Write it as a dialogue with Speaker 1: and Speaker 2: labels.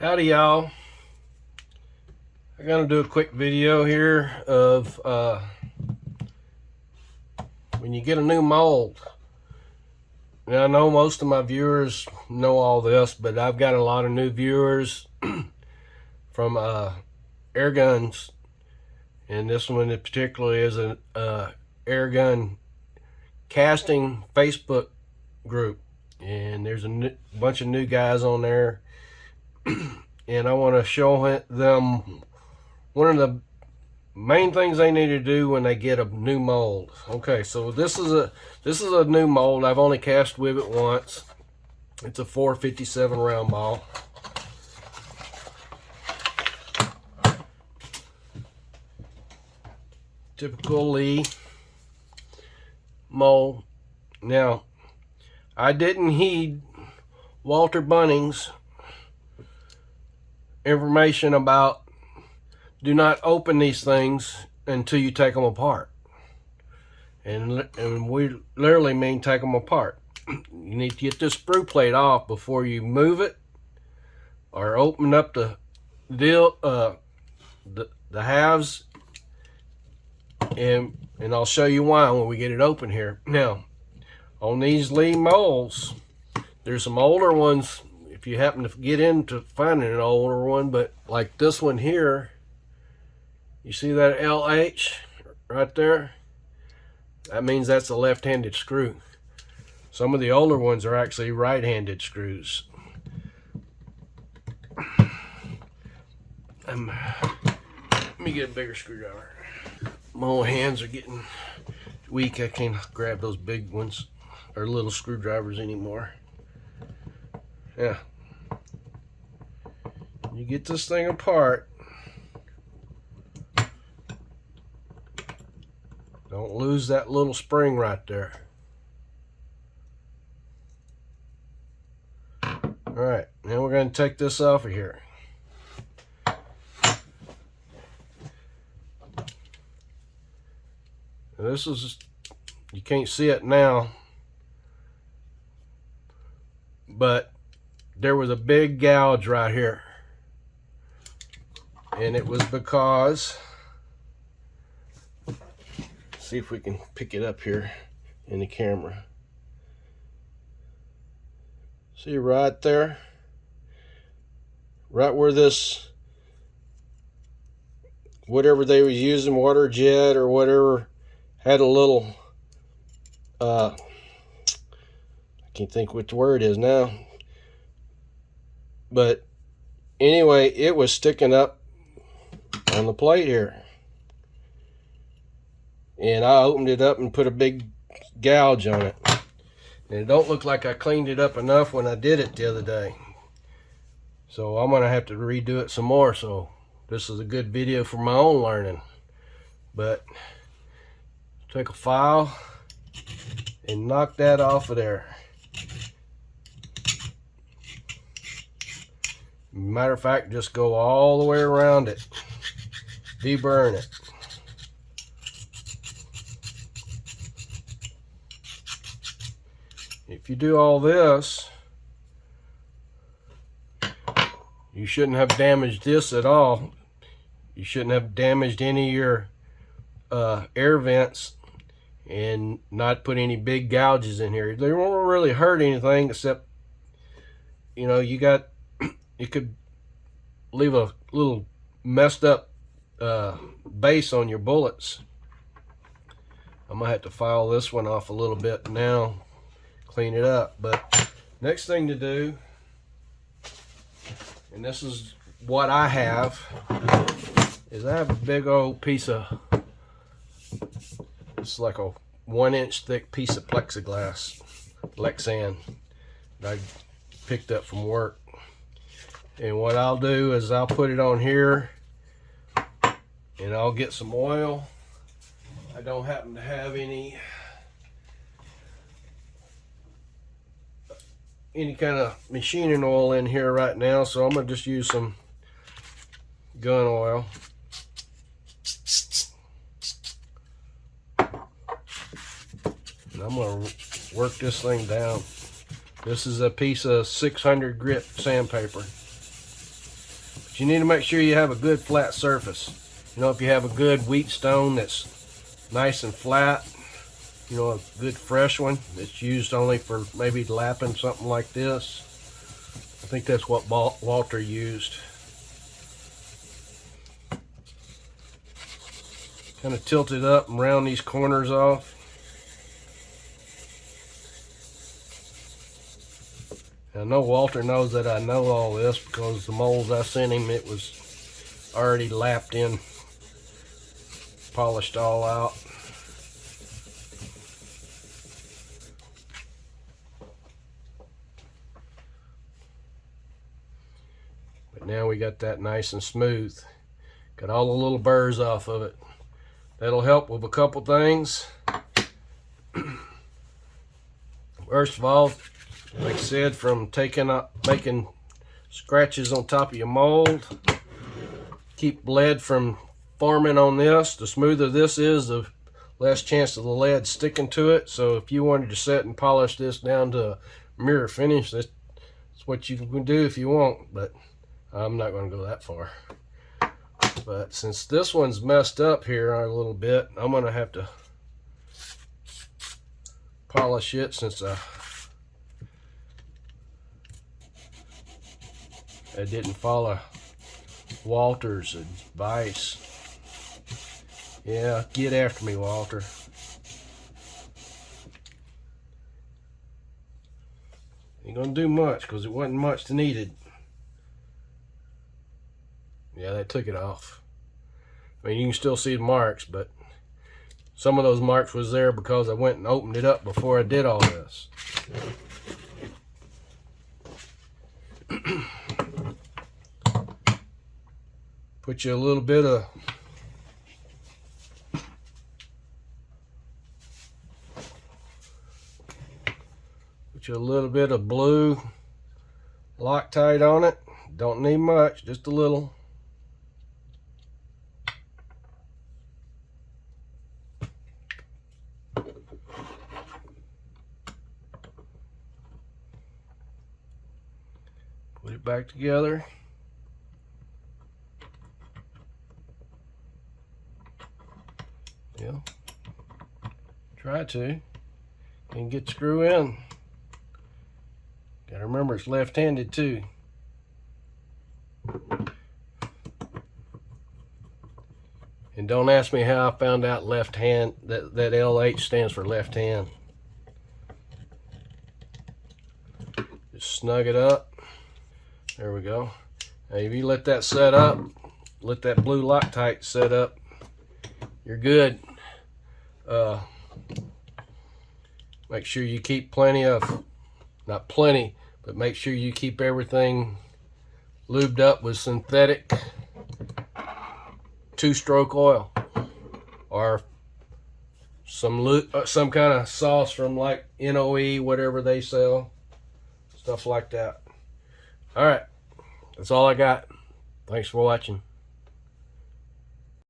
Speaker 1: Howdy y'all. I'm gonna do a quick video here of when you get a new mold. Now I know most of my viewers know all this, but I've got a lot of new viewers from air guns, and this one in particular is an air gun casting Facebook group, and there's a bunch of new guys on there. And I want to show them one of the main things they need to do when they get a new mold. Okay, so this is a new mold. I've only cast with it once. It's a 457 round ball. Typical Lee mold. Now, I didn't heed Walter Bunning's information about do not open these things until you take them apart. And we literally mean take them apart. You need to get this sprue plate off before you move it or open up the halves, and I'll show you why when we get it open here. Now, on these Lee molds, there's some older ones if you happen to get into finding an older one, but like this one here, you see that LH right there? That means that's a left-handed screw. Some of the older ones are actually right-handed screws. Let me get a bigger screwdriver. My old hands are getting weak. I can't grab those big ones or little screwdrivers anymore. Yeah. You get this thing apart. Don't lose that little spring right there. Alright, now we're going to take this off of here. Now this is, you can't see it now, but there was a big gouge right here. And it was because, see if we can pick it up here in the camera. See right there? Right where this, whatever they was using, water jet or whatever, had a little, I can't think what the word is now. But anyway, it was sticking up on the plate here. And I opened it up and put a big gouge on it. And it don't look like I cleaned it up enough when I did it the other day. So I'm gonna have to redo it some more. So this is a good video for my own learning. But take a file and knock that off of there. Matter of fact, just go all the way around it. Deburn it. If you do all this, you shouldn't have damaged this at all. You shouldn't have damaged any of your air vents and not put any big gouges in here. They won't really hurt anything except, you know, you could leave a little messed up base on your bullets. I'm gonna have to file this one off a little bit now, clean it up. But next thing to do, and this is what I have, is I have a big old piece of, it's like a 1-inch thick piece of plexiglass, Lexan, that I picked up from work. And what I'll do is I'll put it on here and I'll get some oil. I don't happen to have any kind of machining oil in here right now, so I'm gonna just use some gun oil. And I'm gonna work this thing down. This is a piece of 600 grit sandpaper. But you need to make sure you have a good flat surface. You know, if you have a good wheat stone that's nice and flat, you know, a good fresh one that's used only for maybe lapping something like this. I think that's what Walter used. Kind of tilt it up and round these corners off. I know Walter knows that I know all this because the molds I sent him, it was already lapped in, polished all out. But now we got that nice and smooth. Got all the little burrs off of it. That'll help with a couple things. First of all, like I said, from making scratches on top of your mold, keep lead from forming on this. The smoother this is, the less chance of the lead sticking to it. So if you wanted to set and polish this down to a mirror finish, that's what you can do if you want, but I'm not going to go that far. But since this one's messed up here a little bit, I'm going to have to polish it since I didn't follow Walter's advice. Yeah, get after me, Walter. Ain't gonna do much because it wasn't much needed. Yeah, they took it off. I mean, you can still see the marks, but some of those marks was there because I went and opened it up before I did all this. Put you a little bit of blue Loctite on it. Don't need much, just a little. Put it back together. Yeah, try to, and get the screw in. Gotta remember it's left-handed too. And don't ask me how I found out left hand, that LH stands for left hand. Just snug it up. There we go. Now if you let that set up, let that blue Loctite set up, you're good. Make sure you keep plenty of, not plenty, but make sure you keep everything lubed up with synthetic 2-stroke oil or some kind of sauce from like NOE, whatever they sell, stuff like that. All right, that's all I got. Thanks for watching.